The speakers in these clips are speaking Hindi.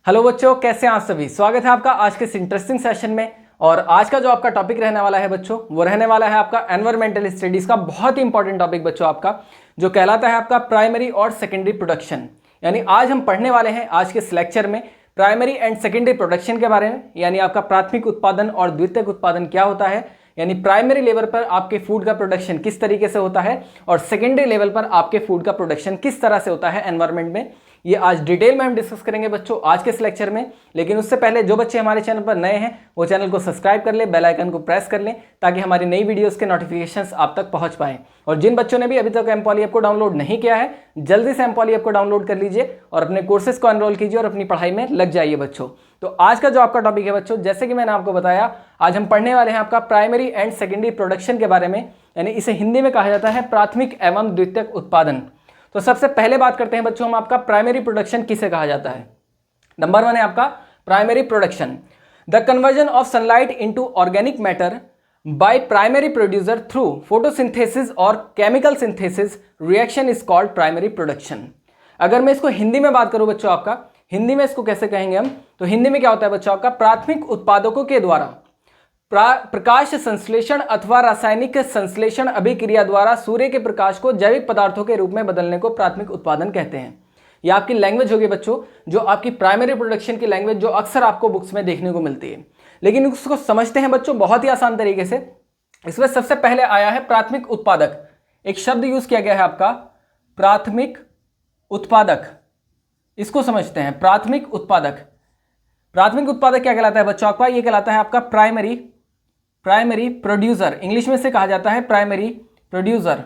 हेलो बच्चों, कैसे हैं आप सभी। स्वागत है आपका आज के इस इंटरेस्टिंग सेशन में। और आज का जो आपका टॉपिक रहने वाला है बच्चों, वो रहने वाला है आपका एनवायरमेंटल स्टडीज का बहुत ही इंपॉर्टेंट टॉपिक बच्चों आपका, जो कहलाता है आपका प्राइमरी और सेकेंडरी प्रोडक्शन। यानी आज हम पढ़ने वाले हैं आज के इस लेक्चर में प्राइमरी एंड सेकेंडरी प्रोडक्शन के बारे में, यानी आपका प्राथमिक उत्पादन और द्वितीयक उत्पादन क्या होता है, यानी प्राइमरी लेवल पर आपके फूड का प्रोडक्शन किस तरीके से होता है और सेकेंडरी लेवल पर आपके फूड का प्रोडक्शन किस तरह से होता है एनवायरनमेंट में। ये आज डिटेल में हम डिस्कस करेंगे बच्चों आज के इस लेक्चर में। लेकिन उससे पहले जो बच्चे हमारे चैनल पर नए हैं वो चैनल को सब्सक्राइब कर लें, बेल आइकन को प्रेस कर लें ताकि हमारी नई वीडियोस के नोटिफिकेशंस आप तक पहुंच पाएं। और जिन बच्चों ने भी अभी तक एमपॉली ऐप को डाउनलोड नहीं किया है, जल्दी से एमपॉली ऐप को डाउनलोड कर लीजिए और अपने कोर्सेज को एनरोल कीजिए और अपनी पढ़ाई में लग जाइए बच्चों। तो आज का जो आपका टॉपिक है बच्चों, जैसे कि मैंने आपको बताया, आज हम पढ़ने वाले हैं आपका प्राइमरी एंड सेकेंडरी प्रोडक्शन के बारे में, यानी इसे हिंदी में कहा जाता है प्राथमिक एवं द्वितीयक उत्पादन। तो सबसे पहले बात करते हैं बच्चों हम आपका प्राइमरी प्रोडक्शन किसे कहा जाता है। नंबर 1 है आपका primary production, the conversion of sunlight into organic matter by primary producer through photosynthesis और chemical synthesis reaction is called primary production. अगर मैं इसको हिंदी में बात करूं बच्चों आपका, हिंदी में इसको कैसे कहेंगे हम, तो हिंदी में क्या होता है बच्चों आपका, प्राथमिक उत्पादकों के द्वारा प्रकाश संश्लेषण अथवा रासायनिक संश्लेषण अभिक्रिया द्वारा सूर्य के प्रकाश को जैविक पदार्थों के रूप में बदलने को प्राथमिक उत्पादन कहते हैं। यह आपकी लैंग्वेज होगी बच्चों, जो आपकी प्राइमरी प्रोडक्शन की लैंग्वेज जो अक्सर आपको बुक्स में देखने को मिलती है। लेकिन उसको समझते हैं बच्चों बहुत ही आसान तरीके से। इसमें सबसे पहले आया है प्राथमिक उत्पादक, एक शब्द यूज किया गया है आपका प्राथमिक उत्पादक। इसको समझते हैं प्राथमिक उत्पादक। प्राथमिक उत्पादक क्या कहलाता है बच्चों आपका, ये कहलाता है आपका प्राइमरी प्रोड्यूसर। इंग्लिश में से कहा जाता है प्राइमरी प्रोड्यूसर,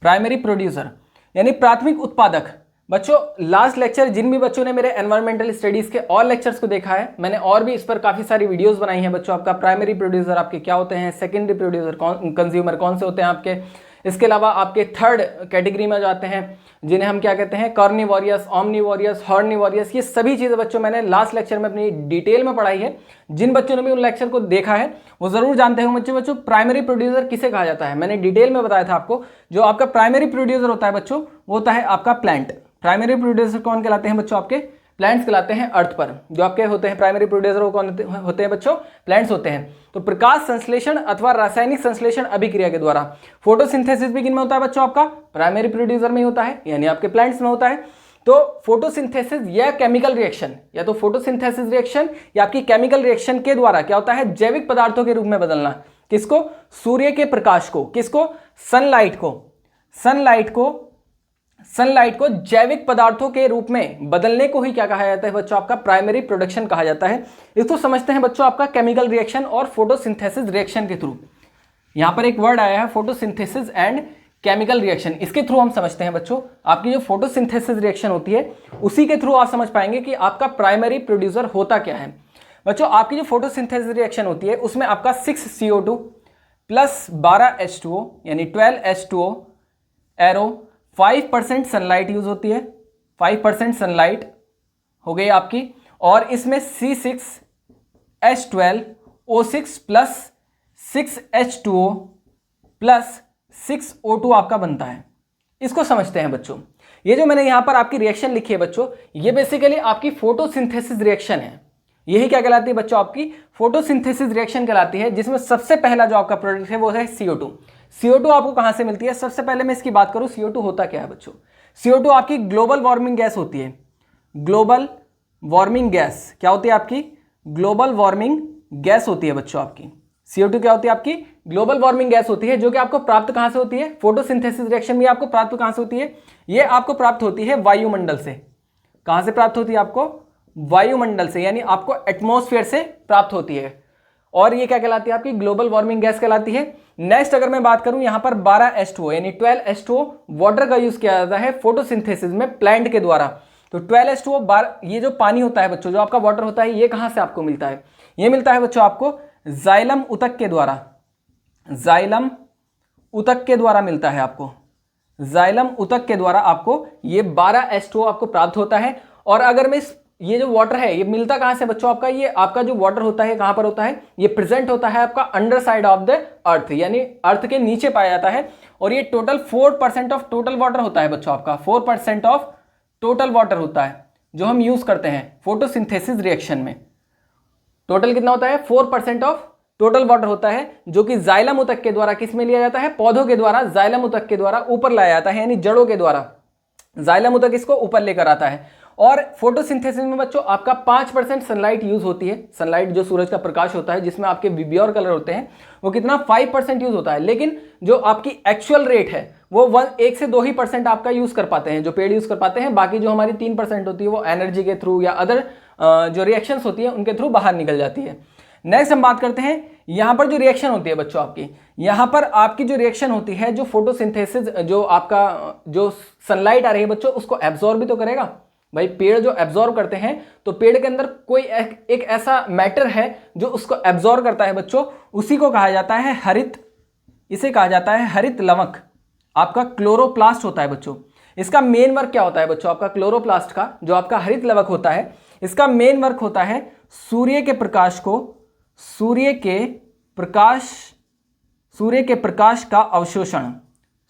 प्राइमरी प्रोड्यूसर यानी प्राथमिक उत्पादक। बच्चों लास्ट लेक्चर जिन भी बच्चों ने मेरे एनवायरमेंटल स्टडीज के और लेक्चर्स को देखा है, मैंने और भी इस पर काफी सारी वीडियोस बनाई हैं बच्चों। आपका प्राइमरी प्रोड्यूसर आपके क्या होते हैं, सेकेंडरी प्रोड्यूसर कंज्यूमर कौन से होते हैं आपके, इसके अलावा आपके थर्ड कैटेगरी में जाते हैं जिन्हें हम क्या कहते हैं, कार्निवोरियस, ऑमनिवोरियस, हॉर्निवोरियस। ये सभी चीज़ें बच्चों मैंने लास्ट लेक्चर में अपनी डिटेल में पढ़ाई है। जिन बच्चों ने भी उन लेक्चर को देखा है वो जरूर जानते होंगे बच्चों प्राइमरी प्रोड्यूसर किसे कहा जाता है। मैंने डिटेल में बताया था आपको, जो आपका प्राइमरी प्रोड्यूसर होता है बच्चों वो होता है आपका प्लांट। प्राइमरी प्रोड्यूसर कौन कहलाते हैं बच्चों आपके, प्लांट्स कहलाते हैं अर्थ पर। जो आपके होते हैं प्राइमरी प्रोड्यूसर वो कौन होते हैं बच्चों, प्लांट्स होते हैं। तो प्रकाश संश्लेषण अथवा रासायनिक संश्लेषण अभिक्रिया के द्वारा फोटोसिंथेसिस भी किन में होता है बच्चों आपका, प्राइमरी प्रोड्यूसर में होता है, यानी आपके प्लांट्स में होता है। तो फोटोसिंथेसिस या केमिकल रिएक्शन, या तो फोटोसिंथेसिस रिएक्शन या आपकी केमिकल रिएक्शन के द्वारा क्या होता है, जैविक पदार्थों के रूप में बदलना। किसको, सूर्य के प्रकाश को, किसको, सनलाइट को जैविक पदार्थों के रूप में बदलने को ही क्या कहा जाता है बच्चों आपका, प्राइमरी प्रोडक्शन कहा जाता है। इसको समझते हैं बच्चों आपका केमिकल रिएक्शन और फोटोसिंथेसिस रिएक्शन के थ्रू। यहां पर एक वर्ड आया है फोटोसिंथेसिस एंड केमिकल रिएक्शन, इसके थ्रू हम समझते हैं बच्चों आपकी जो फोटोसिंथेसिस रिएक्शन होती है उसी के थ्रू आप समझ पाएंगे कि आपका प्राइमरी प्रोड्यूसर होता क्या है। बच्चों आपकी जो फोटोसिंथेसिस रिएक्शन होती है उसमें आपका 6CO2 प्लस 12H2O यानी 12H2O एरो 5% सनलाइट यूज होती है, 5% सनलाइट हो गई आपकी, और इसमें C6H12O6 plus 6H2O plus 6O2 आपका बनता है। इसको समझते हैं बच्चों। ये जो मैंने यहां पर आपकी रिएक्शन लिखी है बच्चों, ये बेसिकली आपकी फोटोसिंथेसिस रिएक्शन है। यही क्या कहलाती है बच्चों आपकी, फोटोसिंथेसिस रिएक्शन कहलाती है, जिसमें सबसे पहला जो आपका प्रोडक्ट है वो है CO2। CO2 आपको कहां से मिलती है, सबसे पहले मैं इसकी बात करूं, CO2 होता क्या है बच्चों, CO2 आपकी ग्लोबल वार्मिंग गैस होती है। ग्लोबल वार्मिंग गैस क्या होती है आपकी, ग्लोबल वार्मिंग गैस होती है बच्चों आपकी। CO2 क्या होती है आपकी, ग्लोबल वार्मिंग गैस होती है, जो कि आपको प्राप्त कहां से होती है, फोटोसिंथेसिस रिएक्शन में आपको प्राप्त कहां से होती है, ये आपको प्राप्त होती है वायुमंडल से। कहां से प्राप्त होती है आपको, वायुमंडल से, यानी आपको एटमॉस्फेयर से प्राप्त होती है। और ये क्या कहलाती है आपकी, ग्लोबल वार्मिंग गैस कहलाती है। नेक्स्ट अगर मैं बात करूं यहां पर 12H2O यानी 12H2O वाटर का यूज किया जाता है फोटोसिंथेसिस में प्लांट के द्वारा। तो 12H2O ये जो पानी होता है बच्चों, जो आपका वाटर होता है, ये कहां से आपको मिलता है, ये मिलता है बच्चों आपको जाइलम ऊतक के द्वारा। जाइलम ऊतक के द्वारा मिलता है आपको, जाइलम ऊतक के द्वारा आपको ये 12H2O आपको प्राप्त होता है। और अगर मैं ये जो वाटर है ये मिलता कहां से बच्चों आपका, ये आपका जो वाटर होता है कहां पर होता है, ये प्रेजेंट होता है आपका under side of the earth, यानी अर्थ के नीचे पाया जाता है। और ये टोटल 4% ऑफ टोटल वाटर होता है बच्चों आपका, 4% ऑफ टोटल वाटर होता है जो हम यूज करते हैं फोटोसिंथेसिस रिएक्शन में। टोटल कितना होता है? 4% ऑफ टोटल वाटर होता है, जो कि जाइलम ऊतक के द्वारा किस में लिया जाता है? पौधों के द्वारा जाइलम ऊतक के द्वारा ऊपर लाया जाता है, यानी जड़ों के द्वारा जाइलम ऊतक इसको ऊपर लेकर आता है। और फोटोसिंथेसिस में बच्चों आपका 5% सनलाइट यूज होती है। सनलाइट जो सूरज का प्रकाश होता है जिसमें आपके विबियोर कलर होते हैं, वो कितना 5% यूज होता है। लेकिन जो आपकी एक्चुअल रेट है वो 1 से 2% आपका यूज कर पाते हैं, जो पेड़ यूज कर पाते हैं। बाकी जो हमारी 3% होती है वो एनर्जी के थ्रू या अदर जो रिएक्शंस होती है उनके थ्रू बाहर निकल जाती है। नेक्स्ट हम बात करते हैं यहाँ पर जो रिएक्शन होती है बच्चों आपकी, यहाँ पर आपकी जो रिएक्शन होती है, जो फोटोसिंथेसिस, जो आपका जो सनलाइट आ रही है बच्चों उसको एब्जॉर्ब भी तो करेगा भाई। पेड़ जो एब्जॉर्ब करते हैं तो पेड़ के अंदर कोई एक ऐसा मैटर है जो उसको एब्जॉर्ब करता है बच्चों, उसी को कहा जाता है हरित, इसे कहा जाता है हरित लवक। आपका क्लोरोप्लास्ट होता है बच्चों। इसका मेन वर्क क्या होता है बच्चों? आपका क्लोरोप्लास्ट का जो आपका हरित लवक होता है, इसका मेन वर्क होता है सूर्य के प्रकाश को, सूर्य के प्रकाश का अवशोषण,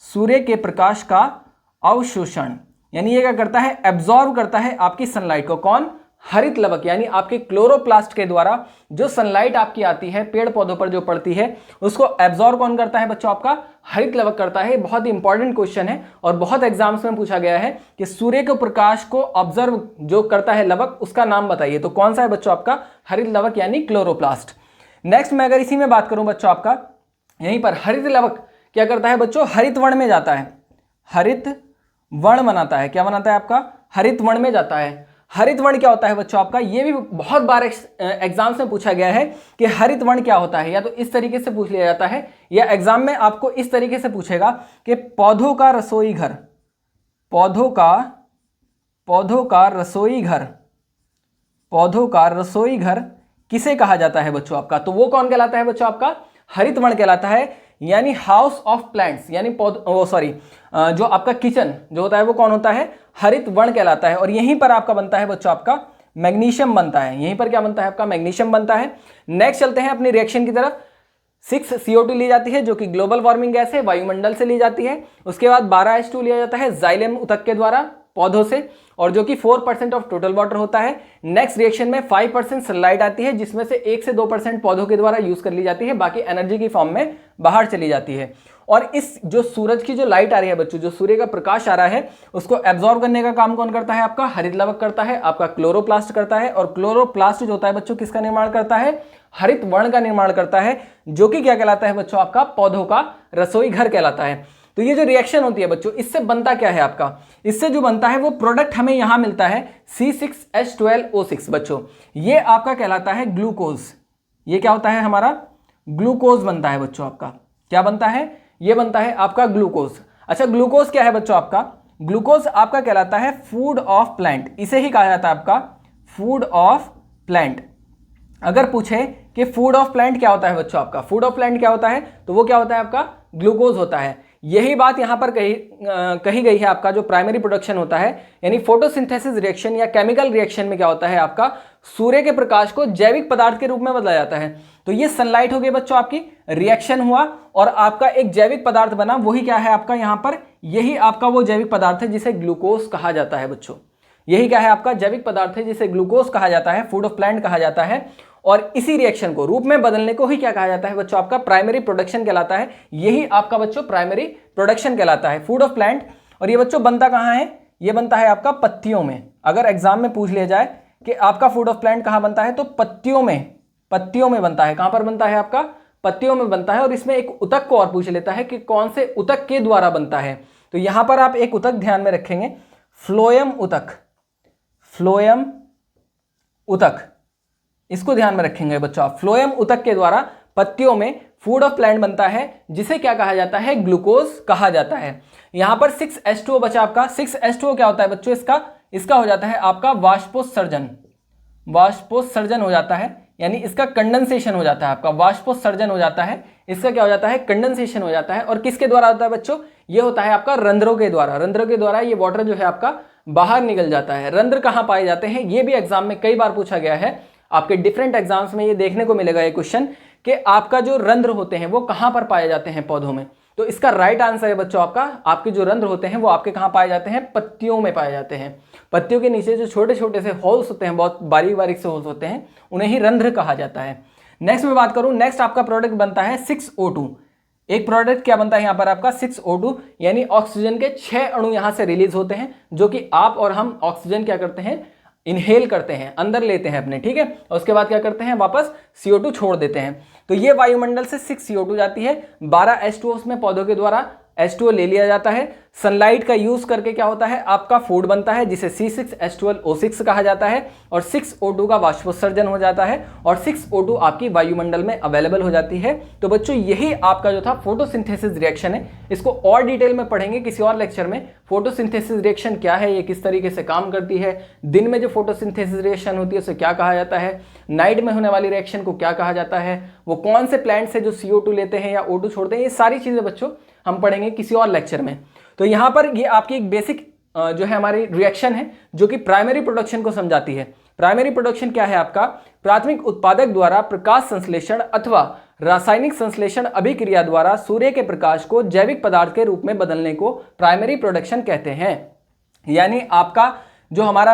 सूर्य के प्रकाश का अवशोषण, यानी ये क्या करता है? एब्जॉर्ब करता है आपकी सनलाइट को। कौन? हरित लवक, यानी आपके क्लोरोप्लास्ट के द्वारा जो सनलाइट आपकी आती है पेड़ पौधों पर जो पड़ती है उसको एब्जॉर्ब कौन करता है बच्चों? आपका हरित लवक करता है। बहुत ही इंपॉर्टेंट क्वेश्चन है और बहुत एग्जाम्स में पूछा गया है कि सूर्य के प्रकाश को ऑब्जर्व जो करता है लवक, उसका नाम बताइए। तो कौन सा है बच्चों? आपका हरित लवक यानी क्लोरोप्लास्ट। नेक्स्ट मैं अगर इसी में बात करूं बच्चों, आपका यहीं पर हरित लवक क्या करता है बच्चों? हरित वर्ण में जाता है, हरित वर्ण बनाता है। क्या बनाता है? आपका हरित वर्ण में जाता है। हरित वर्ण क्या होता है बच्चों? आपका ये भी बहुत बार एग्जाम्स में पूछा गया है कि हरित वर्ण क्या होता है। या तो इस तरीके से पूछ लिया जाता है या एग्जाम में आपको इस तरीके से पूछेगा कि पौधों का रसोई घर, पौधों का रसोई घर किसे कहा जाता है बच्चों आपका? तो वो कौन कहलाता है बच्चों? आपका हरित वर्ण कहलाता है, यानी हाउस ऑफ प्लांट्स, यानी जो आपका किचन जो होता है वो कौन होता है? हरित वर्ण कहलाता है। और यहीं पर आपका बनता है बच्चों आपका मैग्नीशियम बनता है। यहीं पर क्या बनता है? आपका मैग्नीशियम बनता है। नेक्स्ट चलते हैं अपनी रिएक्शन की तरफ। 6 CO2 ली जाती है जो कि ग्लोबल वार्मिंग गैस है, वायुमंडल से ली जाती है। उसके बाद 12 H2 लिया जाता है जाइलम ऊतक के द्वारा पौधों से, और जो कि 4% ऑफ टोटल वाटर होता है। नेक्स्ट रिएक्शन में 5% सनलाइट आती है जिसमें से 1 से 2% पौधों के द्वारा यूज कर ली जाती है, बाकी एनर्जी की फॉर्म में बाहर चली जाती है। और इस जो सूरज की जो लाइट आ रही है बच्चों, जो सूर्य का प्रकाश आ रहा है, उसको एब्जॉर्ब करने का काम कौन करता है? आपका हरित लवक करता है, आपका क्लोरोप्लास्ट करता है। और क्लोरोप्लास्ट जो होता है बच्चों किसका निर्माण करता है? हरित वर्ण का निर्माण करता है, जो कि क्या कहलाता है बच्चों? आपका पौधों का रसोई घर कहलाता है। तो ये जो रिएक्शन होती है बच्चों, इससे बनता क्या है आपका? इससे जो बनता है वो प्रोडक्ट हमें यहां मिलता है C6H12O6 बच्चों। ये आपका कहलाता है ग्लूकोज। ये क्या होता है? हमारा ग्लूकोज बनता है बच्चों। आपका क्या बनता है? ये बनता है आपका ग्लूकोज। अच्छा, ग्लूकोज क्या है बच्चों? आपका ग्लूकोज आपका कहलाता है फूड ऑफ प्लांट। इसे ही कहा जाता है आपका फूड ऑफ प्लांट। अगर पूछे कि फूड ऑफ प्लांट क्या होता है बच्चों? आपका फूड ऑफ प्लांट क्या होता है? तो वो क्या होता है? आपका ग्लूकोज होता है। यही बात यहां पर कही गई है। आपका जो प्राइमरी प्रोडक्शन होता है, यानी फोटोसिंथेसिस रिएक्शन या केमिकल रिएक्शन में क्या होता है? आपका सूर्य के प्रकाश को जैविक पदार्थ के रूप में बदला जाता है। तो ये सनलाइट हो गई बच्चों, आपकी रिएक्शन हुआ और आपका एक जैविक पदार्थ बना। वही क्या है आपका यहां पर? यही आपका वो जैविक पदार्थ है जिसे ग्लूकोज कहा जाता है बच्चों। यही क्या है? आपका जैविक पदार्थ है जिसे ग्लूकोज कहा जाता है, फूड ऑफ प्लांट कहा जाता है। और इसी रिएक्शन को रूप में बदलने को ही क्या कहा जाता है बच्चों? आपका प्राइमरी प्रोडक्शन कहलाता है। यही आपका बच्चों प्राइमरी प्रोडक्शन कहलाता है, फूड ऑफ प्लांट। और ये बच्चों बनता कहाँ है? ये बनता है आपका पत्तियों में। अगर एग्जाम में पूछ लिया जाए कि आपका फूड ऑफ प्लांट कहाँ बनता है, तो पत्तियों में बनता है। कहां पर बनता है? आपका पत्तियों में बनता है। और इसमें एक ऊतक को और पूछ लेता है कि कौन से ऊतक के द्वारा बनता है। तो यहां पर आप एक ऊतक ध्यान में रखेंगे, फ्लोएम ऊतक। फ्लोएम ऊतक, इसको ध्यान में रखेंगे बच्चों आप। फ्लोएम ऊतक के द्वारा पत्तियों में फूड ऑफ प्लांट बनता है, जिसे क्या कहा जाता है? ग्लूकोज कहा जाता है। यहां पर 6H2O बचा आपका। 6H2O क्या होता है बच्चों? इसका हो जाता है आपका वाष्पोत्सर्जन। वाष्पोत्सर्जन हो जाता है, यानी इसका कंडेंसेशन हो जाता है। आपका वाष्पोत्सर्जन हो जाता है, इसका क्या हो जाता है? कंडेंसेशन हो जाता है। और किसके द्वारा होता है बच्चों? ये होता है आपका रंध्रों के द्वारा। रंध्रों के द्वारा ये वाटर जो है आपका बाहर निकल जाता है। रंध्र कहाँ पाए जाते हैं? ये भी एग्जाम में कई बार पूछा गया है। आपके डिफरेंट एग्जाम्स में ये देखने को मिलेगा ये क्वेश्चन कि आपका जो रंध्र होते हैं वो कहां पर पाए जाते हैं पौधों में। तो इसका राइट आंसर है बच्चों आपका, आपके जो रंध्र होते हैं वो आपके कहाँ पाए जाते हैं, पत्तियों में पाए जाते हैं। पत्तियों के नीचे जो छोटे छोटे से होल्स होते हैं, बहुत बारीक बारीक से होल्स होते हैं, उन्हें ही रंध्र कहा जाता है। नेक्स्ट मैं बात करूं, नेक्स्ट आपका प्रोडक्ट बनता है 6O2। एक प्रोडक्ट क्या बनता है यहाँ पर आपका 6O2, यानी ऑक्सीजन के 6 अणु यहाँ से रिलीज होते हैं, जो कि आप और हम ऑक्सीजन क्या करते हैं, इनहेल करते हैं, अंदर लेते हैं अपने, ठीक है। और उसके बाद क्या करते हैं, वापस CO2 छोड़ देते हैं। तो ये वायुमंडल से 6 CO2 जाती है, 12 H2O में पौधों के द्वारा H2O ले लिया जाता है। सनलाइट का यूज करके क्या होता है, आपका फूड बनता है जिसे C6H12O6 कहा जाता है, और 6O2 का वाष्पोत्सर्जन हो जाता है, और 6O2 आपकी वायुमंडल में अवेलेबल हो जाती है। तो बच्चों यही आपका जो था फोटोसिंथेसिस रिएक्शन है। इसको और डिटेल में पढ़ेंगे किसी और लेक्चर में, फोटोसिंथेसिस रिएक्शन क्या है, ये किस तरीके से काम करती है, दिन में जो फोटोसिंथेसिस रिएक्शन होती है उसे क्या कहा जाता है, नाइट में होने वाली रिएक्शन को क्या कहा जाता है, वो कौन से प्लांट से जो CO2 लेते हैं या O2 छोड़ते हैं, ये सारी चीजें बच्चों हम पढ़ेंगे किसी और लेक्चर में। तो यहाँ पर ये आपकी एक बेसिक जो है हमारी रिएक्शन है जो कि प्राइमरी प्रोडक्शन को समझाती है। प्राइमरी प्रोडक्शन क्या है आपका, प्राथमिक उत्पादक द्वारा प्रकाश संश्लेषण अथवा रासायनिक संश्लेषण अभिक्रिया द्वारा सूर्य के प्रकाश को जैविक पदार्थ के रूप में बदलने को प्राइमरी प्रोडक्शन कहते हैं। यानी आपका जो हमारा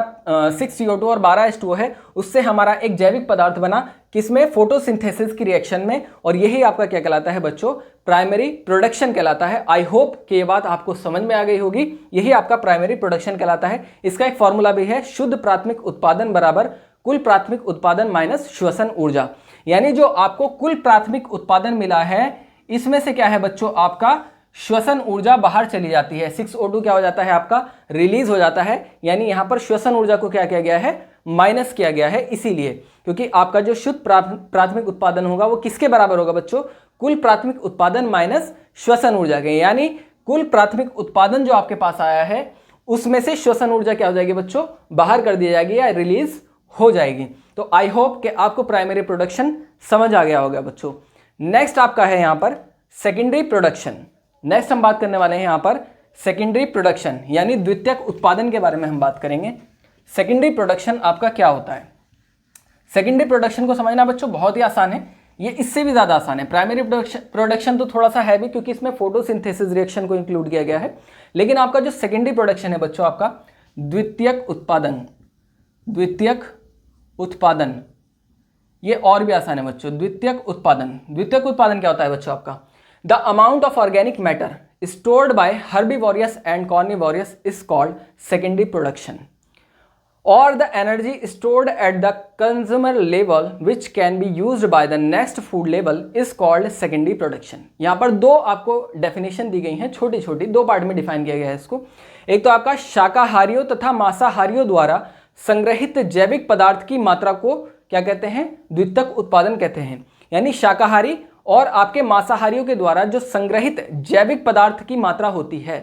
6CO2 और 12 H2O है, उससे हमारा एक जैविक पदार्थ बना, किसमें, फोटोसिंथेसिस की रिएक्शन में, और यही आपका क्या कहलाता है बच्चों, प्राइमरी प्रोडक्शन कहलाता है। आई होप कि ये बात आपको समझ में आ गई होगी, यही आपका प्राइमरी प्रोडक्शन कहलाता है। इसका एक फॉर्मूला भी है, शुद्ध प्राथमिक उत्पादन बराबर कुल प्राथमिक उत्पादन माइनस श्वसन ऊर्जा। यानी जो आपको कुल प्राथमिक उत्पादन मिला है, इसमें से क्या है बच्चों, आपका श्वसन ऊर्जा बाहर चली जाती है। 6O2 क्या हो जाता है, आपका रिलीज हो जाता है। यानी यहां पर श्वसन ऊर्जा को क्या किया गया है, माइनस किया गया है, इसीलिए क्योंकि आपका जो शुद्ध प्राथमिक उत्पादन होगा वो किसके बराबर होगा बच्चों, कुल प्राथमिक उत्पादन माइनस श्वसन ऊर्जा के। यानी कुल प्राथमिक उत्पादन जो आपके पास आया है उसमें से श्वसन ऊर्जा क्या हो जाएगी बच्चों, बाहर कर दी जाएगी या रिलीज हो जाएगी। तो आई होप कि आपको प्राइमरी प्रोडक्शन समझ आ गया होगा बच्चों। नेक्स्ट आपका है यहाँ पर सेकेंडरी प्रोडक्शन। नेक्स्ट हम बात करने वाले हैं यहाँ पर सेकेंडरी प्रोडक्शन, यानी द्वितीयक उत्पादन के बारे में हम बात करेंगे। सेकेंडरी प्रोडक्शन आपका क्या होता है। सेकेंडरी प्रोडक्शन को समझना बच्चों बहुत ही आसान है, ये इससे भी ज़्यादा आसान है। प्राइमरी प्रोडक्शन तो थोड़ा सा है भी, क्योंकि इसमें फोटोसिंथेसिस रिएक्शन को इंक्लूड किया गया है। लेकिन आपका जो सेकेंडरी प्रोडक्शन है बच्चों, आपका द्वितीयक उत्पादन, द्वितीयक उत्पादन, ये और भी आसान है बच्चों। द्वितीयक उत्पादन, द्वितीयक उत्पादन क्या होता है बच्चों आपका, the amount of organic matter stored by herbivorous and carnivorous is called secondary production, or the energy stored at the consumer level which can be used by the next food level is called secondary production। यहाँ पर दो आपको डेफिनेशन दी गई हैं, छोटी छोटी दो पार्ट में डिफाइन किया गया है इसको। एक तो आपका शाकाहारियों तथा मांसाहारियों द्वारा संग्रहित जैविक पदार्थ की मात्रा को क्या कहते हैं, द्वितीयक उत्पादन कहते हैं। यानी शाकाहारी और आपके मांसाहारियों के द्वारा जो संग्रहित जैविक पदार्थ की मात्रा होती है,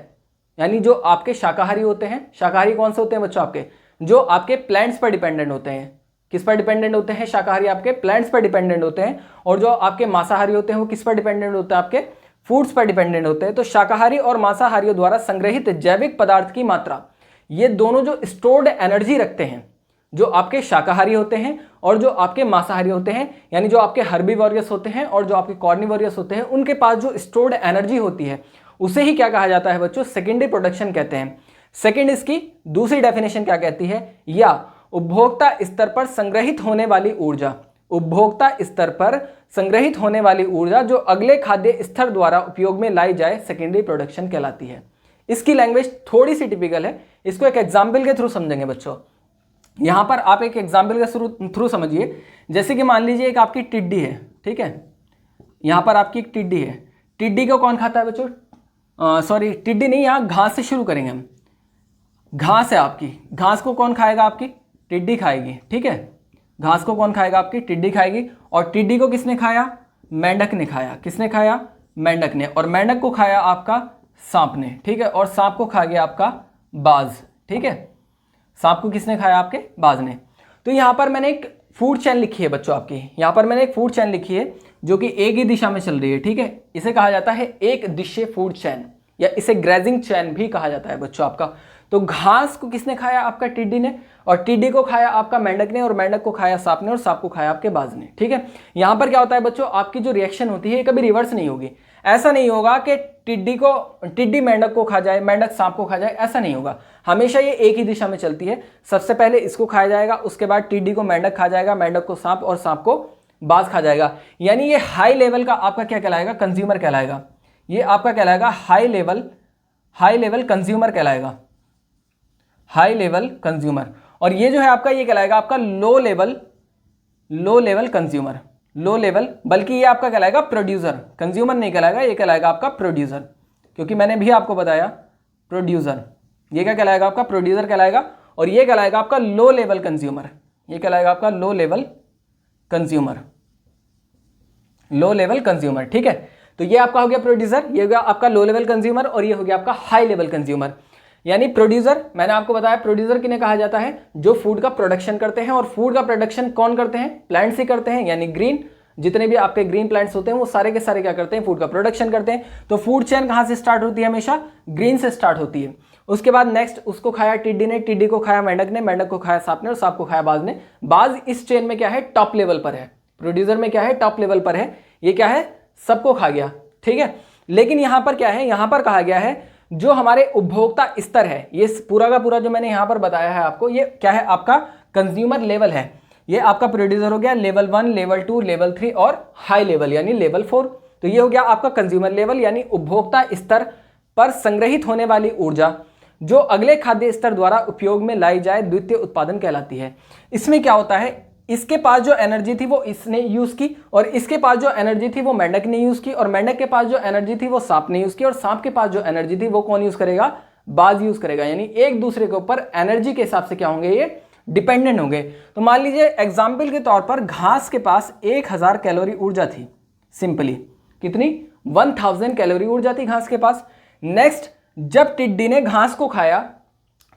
यानी जो आपके शाकाहारी होते हैं, शाकाहारी कौन से होते हैं बच्चों, आपके जो आपके प्लांट्स पर डिपेंडेंट होते हैं। किस पर डिपेंडेंट होते हैं, शाकाहारी आपके प्लांट्स पर डिपेंडेंट होते हैं, और जो आपके मांसाहारी होते हैं वो किस पर डिपेंडेंट होते हैं, आपके फूड्स पर डिपेंडेंट होते हैं। तो शाकाहारी और मांसाहारियों द्वारा संग्रहित जैविक पदार्थ की मात्रा, ये दोनों जो स्टोर्ड एनर्जी रखते हैं, जो आपके शाकाहारी होते हैं और जो आपके मांसाहारी होते हैं, यानी जो आपके हर्बीवोरियस होते हैं और जो आपके कॉर्निवोरियस होते हैं, उनके पास जो स्टोर्ड एनर्जी होती है उसे ही क्या कहा जाता है बच्चों, सेकेंडरी प्रोडक्शन कहते हैं। सेकेंड इसकी दूसरी डेफिनेशन क्या कहती है, या उपभोक्ता स्तर पर संग्रहित होने वाली ऊर्जा, उपभोक्ता स्तर पर संग्रहित होने वाली ऊर्जा जो अगले खाद्य स्तर द्वारा उपयोग में लाई जाए, सेकेंडरी प्रोडक्शन कहलाती है। इसकी लैंग्वेज थोड़ी सी टिपिकल है, इसको एक एग्जाम्पल के थ्रू समझेंगे बच्चों। यहां पर आप एक एग्जाम्पल के थ्रू समझिए। जैसे कि मान लीजिए एक आपकी टिड्डी है, ठीक है, यहां पर आपकी एक टिड्डी है। टिड्डी को कौन खाता है बच्चों, सॉरी टिड्डी नहीं, यहां घास से शुरू करेंगे हम। घास है आपकी, घास को कौन खाएगा, आपकी टिड्डी खाएगी, ठीक है। घास को कौन खाएगा, आपकी टिड्डी खाएगी। और टिड्डी को किसने खाया, मेंढक ने खाया। किसने खाया, मेंढक ने। और मेंढक को खाया आपका सांप ने, ठीक है। और सांप को खा गया आपका बाज, ठीक है। सांप को किसने खाया, आपके बाज ने। तो यहाँ पर मैंने एक फूड चेन लिखी है बच्चों, आपकी यहाँ पर मैंने एक फूड चेन लिखी है जो कि एक ही दिशा में चल रही है, ठीक है। इसे कहा जाता है एक दिशा फूड चेन, या इसे ग्रेजिंग चेन भी कहा जाता है बच्चों आपका। तो घास को किसने खाया, आपका टिड्डी ने। और टिड्डी को खाया आपका मेंढक ने, और मेंढक को खाया सांप ने, और सांप को खाया आपके बाज ने, ठीक है। यहाँ पर क्या होता है बच्चों, आपकी जो रिएक्शन होती है कभी रिवर्स नहीं होगी। ऐसा नहीं होगा कि टिड्डी मेंढक को खा जाए, मेंढक सांप को खा जाए, ऐसा नहीं होगा। हमेशा ये एक ही दिशा में चलती है। सबसे पहले इसको खाया जाएगा, उसके बाद टिड्डी को मेंढक खा जाएगा, मेंढक को सांप और सांप को बाज खा जाएगा। यानी ये हाई लेवल का आपका क्या कहलाएगा, कंज्यूमर कहलाएगा। ये आपका कहलाएगा हाई लेवल कंज्यूमर कहलाएगा, हाई लेवल कंज्यूमर। और ये जो है आपका ये कहलाएगा आपका low level consumer, low level, बल्कि ये आपका कहलाएगा प्रोड्यूसर, कंज्यूमर नहीं कहलाएगा, ये कहलाएगा आपका प्रोड्यूसर, क्योंकि मैंने भी आपको बताया प्रोड्यूसर। ये क्या कहलाएगा आपका, प्रोड्यूसर कहलाएगा। और ये कहलाएगा आपका लो लेवल कंज्यूमर, ये कहलाएगा आपका लो लेवल कंज्यूमर, ठीक है। तो ये आपका हो गया प्रोड्यूसर, ये हो गया आपका लो लेवल कंज्यूमर, और ये हो गया आपका हाई लेवल कंज्यूमर। यानी प्रोड्यूसर, मैंने आपको बताया प्रोड्यूसर किन्हें कहा जाता है, जो फूड का प्रोडक्शन करते हैं। और फूड का प्रोडक्शन कौन करते हैं, प्लांट्स ही करते हैं। यानी ग्रीन, जितने भी आपके ग्रीन प्लांट्स होते हैं वो सारे के सारे क्या करते हैं, फूड का प्रोडक्शन करते हैं। तो फूड चेन कहाँ से स्टार्ट होती है, हमेशा ग्रीन से स्टार्ट होती है। उसके बाद नेक्स्ट उसको खाया टिड्डी ने, टिड्डी को खाया मेंढक ने, मेंढक को खाया सांप ने, और सांप को खाया बाज ने। बाज इस चेन में क्या है, टॉप लेवल पर है। प्रोड्यूसर में क्या है, टॉप लेवल पर है। ये क्या है, सबको खा गया, ठीक है। लेकिन यहां पर क्या है, यहां पर कहा गया है जो हमारे उपभोक्ता स्तर है, ये पूरा का पूरा जो मैंने यहां पर बताया है आपको, ये क्या है आपका कंज्यूमर लेवल है। ये आपका प्रोड्यूसर हो गया लेवल 1, लेवल 2, लेवल 3 और हाई लेवल यानी लेवल 4। तो ये हो गया आपका कंज्यूमर लेवल, यानी उपभोक्ता स्तर पर संग्रहित होने वाली ऊर्जा जो अगले खाद्य स्तर द्वारा उपयोग में लाई जाए द्वितीय उत्पादन कहलाती है। इसमें क्या होता है, इसके पास जो एनर्जी थी वो इसने यूज की, और इसके पास जो एनर्जी थी वो मेंढक ने यूज की, और मेंढक के पास जो एनर्जी थी वो सांप ने यूज की, और सांप के पास जो एनर्जी थी वो कौन यूज करेगा, बाज यूज करेगा। यानी एक दूसरे के ऊपर एनर्जी के हिसाब से क्या होंगे, ये डिपेंडेंट होंगे। तो मान लीजिए एग्जाम्पल के तौर पर घास के पास 1000 कैलोरी ऊर्जा थी, सिंपली कितनी, 1000 कैलोरी ऊर्जा थी घास के पास। नेक्स्ट जब टिड्डी ने घास को खाया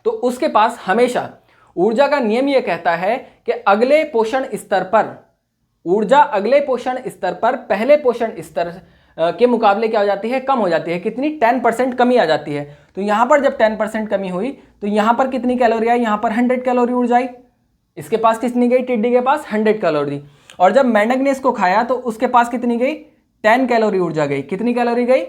तो उसके पास हमेशा ऊर्जा का नियम यह कहता है कि अगले पोषण स्तर पर ऊर्जा अगले पोषण स्तर पर पहले पोषण स्तर के मुकाबले क्या हो जाती है, कम हो जाती है। कितनी, 10% कमी आ जाती है। तो यहां पर जब 10% कमी हुई तो यहां पर कितनी कैलोरी आई, यहां पर 100 कैलोरी ऊर्जा आई। इसके पास कितनी गई, टिड्डी के पास 100 कैलोरी। और जब मेंढक ने इसको खाया तो उसके पास कितनी गई, 10 कैलोरी ऊर्जा गई। कितनी कैलोरी गई,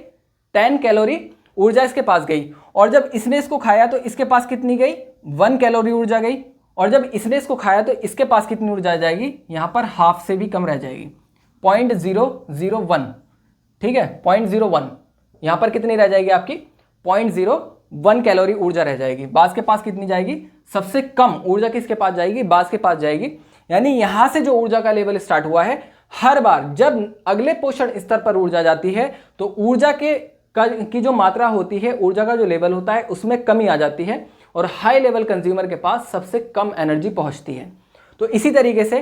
10 कैलोरी ऊर्जा इसके पास गई। और जब इसने इसको खाया तो इसके पास कितनी गई, 1 कैलोरी ऊर्जा गई। और जब इसने इसको खाया तो इसके पास कितनी ऊर्जा आ जाएगी, यहां पर हाफ से भी कम रह जाएगी, 0.001, ठीक है, 0.01। यहां पर कितनी रह जाएगी आपकी, 0.01 कैलोरी ऊर्जा रह जाएगी। बाज के पास कितनी जाएगी, सबसे कम ऊर्जा किसके पास जाएगी, बाज के पास जाएगी। यानी यहां से जो ऊर्जा का लेवल स्टार्ट हुआ है, हर बार जब अगले पोषण स्तर पर ऊर्जा जाती है तो ऊर्जा की जो मात्रा होती है, ऊर्जा का जो लेवल होता है उसमें कमी आ जाती है, और हाई लेवल कंज्यूमर के पास सबसे कम एनर्जी पहुंचती है। तो इसी तरीके से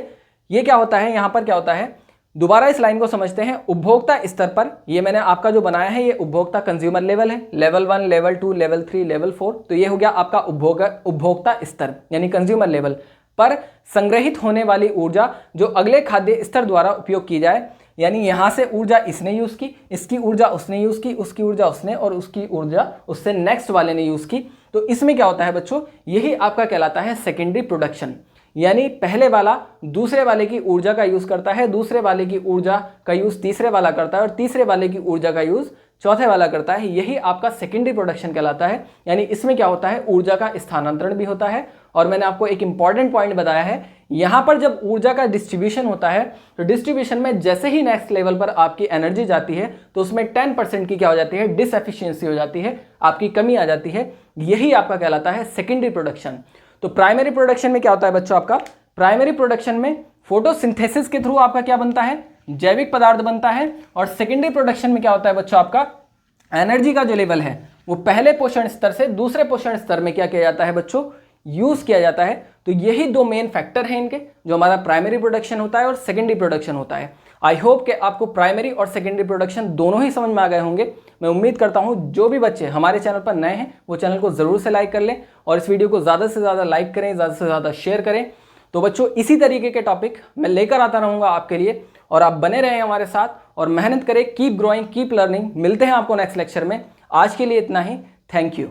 ये क्या होता है, यहां पर क्या होता है, दोबारा इस लाइन को समझते हैं। उपभोक्ता स्तर पर ये मैंने आपका जो बनाया है, ये उपभोक्ता कंज्यूमर लेवल है, लेवल 1, लेवल 2, लेवल 3, लेवल 4। तो ये हो गया आपका उपभोक्ता स्तर यानी कंज्यूमर लेवल पर संग्रहित होने वाली ऊर्जा जो अगले खाद्य स्तर द्वारा उपयोग की जाए। यानी यहां से ऊर्जा इसने यूज की, इसकी ऊर्जा उसने यूज की, उसकी ऊर्जा उसने, और उसकी ऊर्जा उससे नेक्स्ट वाले ने यूज की। तो इसमें क्या होता है बच्चों, यही आपका कहलाता है सेकेंडरी प्रोडक्शन। यानी पहले वाला दूसरे वाले की ऊर्जा का यूज करता है, दूसरे वाले की ऊर्जा का यूज तीसरे वाला करता है, और तीसरे वाले की ऊर्जा का यूज चौथे वाला करता है। यही आपका सेकेंडरी प्रोडक्शन कहलाता है। यानी इसमें क्या होता है, ऊर्जा का स्थानांतरण भी होता है। और मैंने आपको एक इंपॉर्टेंट पॉइंट बताया है, यहां पर जब ऊर्जा का डिस्ट्रीब्यूशन होता है तो डिस्ट्रीब्यूशन में जैसे ही नेक्स्ट लेवल पर आपकी एनर्जी जाती है तो उसमें 10% की क्या हो जाती है, डिसएफिशिएंसी हो जाती है, आपकी कमी आ जाती है। यही आपका कहलाता है सेकेंडरी प्रोडक्शन। तो प्राइमरी प्रोडक्शन में क्या होता है बच्चों, आपका प्राइमरी प्रोडक्शन में फोटोसिंथेसिस के थ्रू आपका क्या बनता है, जैविक पदार्थ बनता है। और सेकेंडरी प्रोडक्शन में क्या होता है बच्चों, आपका एनर्जी का जो लेवल है वो पहले पोषण स्तर से दूसरे पोषण स्तर में क्या किया जाता है बच्चों, यूज किया जाता है। तो यही दो मेन फैक्टर हैं इनके, जो हमारा प्राइमरी प्रोडक्शन होता है और सेकेंडरी प्रोडक्शन होता है। आई होप कि आपको प्राइमरी और सेकेंडरी प्रोडक्शन दोनों ही समझ में आ गए होंगे। मैं उम्मीद करता हूं जो भी बच्चे हमारे चैनल पर नए हैं वो चैनल को जरूर से लाइक कर लें, और इस वीडियो को ज़्यादा से ज़्यादा लाइक करें, ज़्यादा से ज़्यादा शेयर करें। तो बच्चों इसी तरीके के टॉपिक मैं लेकर आता रहूँगा आपके लिए, और आप बने रहें हमारे साथ और मेहनत करें। Keep growing, keep learning. मिलते हैं आपको नेक्स्ट लेक्चर में। आज के लिए इतना ही। Thank you.